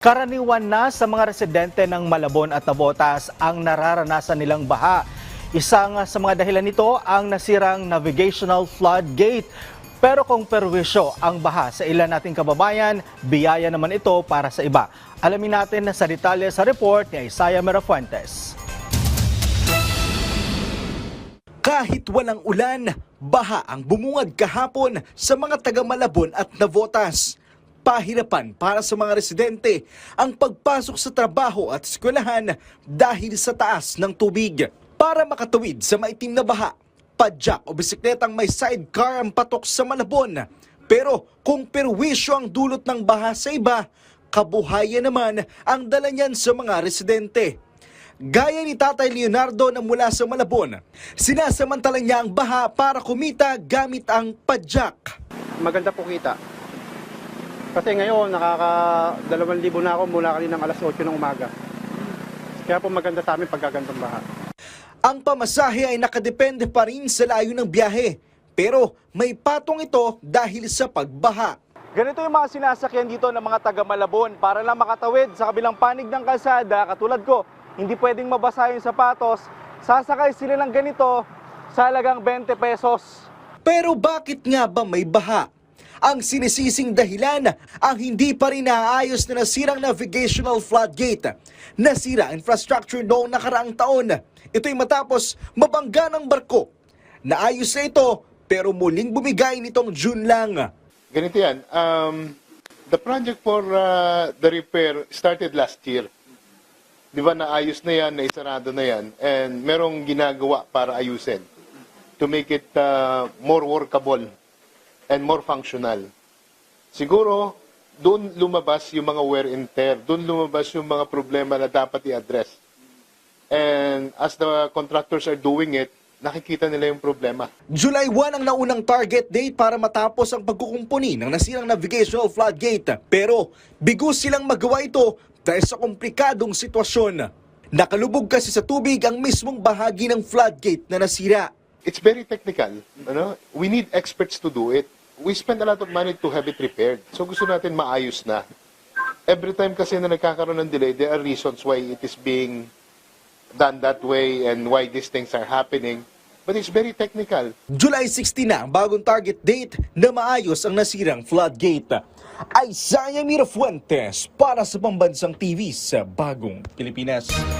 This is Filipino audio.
Karaniwan na sa mga residente ng Malabon at Navotas ang nararanasan nilang baha. Isang sa mga dahilan nito ang nasirang navigational floodgate. Pero kung perwisyo ang baha sa ilan nating kababayan, biyaya naman ito para sa iba. Alamin natin sa detalye sa report ni Isaiah Merafuentes. Kahit walang ulan, baha ang bumungad kahapon sa mga taga Malabon at Navotas. Pahirapan para sa mga residente ang pagpasok sa trabaho at eskwelahan dahil sa taas ng tubig. Para makatawid sa maitim na baha, padyak o bisikletang may sidecar ang patok sa Malabon. Pero kung perwisyo ang dulot ng baha sa iba, kabuhayan naman ang dala niyan sa mga residente. Gaya ni Tatay Leonardo na mula sa Malabon, sinasamantala niya ang baha para kumita gamit ang padyak. Maganda po kita. Kasi ngayon, nakaka 2,000 na ako mula kaninang alas 8 ng umaga. Kaya po maganda sa amin pagkagandang baha. Ang pamasahe ay nakadepende pa rin sa layo ng biyahe. Pero may patong ito dahil sa pagbaha. Ganito yung mga sinasakyan dito ng mga taga Malabon para lang makatawid sa kabilang panig ng kalsada. Katulad ko, hindi pwedeng mabasa yung sapatos. Sasakay sila ng ganito sa halagang 20 pesos. Pero bakit nga ba may baha? Ang sinisising dahilan ang hindi pa rin naayos na nasirang navigational floodgate. Nasira infrastructure noong nakaraang taon. Ito'y matapos mabangga ng barko. Naayos na ito pero muling bumigay nitong June lang. Ganito yan. The project for the repair started last year. Di ba naayos na yan, naisarado na yan, and merong ginagawa para ayusin to make it more workable and more functional. Siguro, doon lumabas yung mga wear and tear, doon lumabas yung mga problema na dapat i-address. And as the contractors are doing it, nakikita nila yung problema. July 1 ang naunang target date para matapos ang pagkukumpuni ng nasirang navigational floodgate. Pero bigo silang magawa ito dahil sa komplikadong sitwasyon. Nakalubog kasi sa tubig ang mismong bahagi ng floodgate na nasira. It's very technical. We need experts to do it. We spend a lot of money to have it repaired. So gusto natin maayos na. Every time kasi na nagkakaroon ng delay, there are reasons why it is being done that way and why these things are happening. But it's very technical. July 16 na ang bagong target date na maayos ang nasirang floodgate. Isaiah Merafuentes para sa Pambansang TV sa Bagong Pilipinas.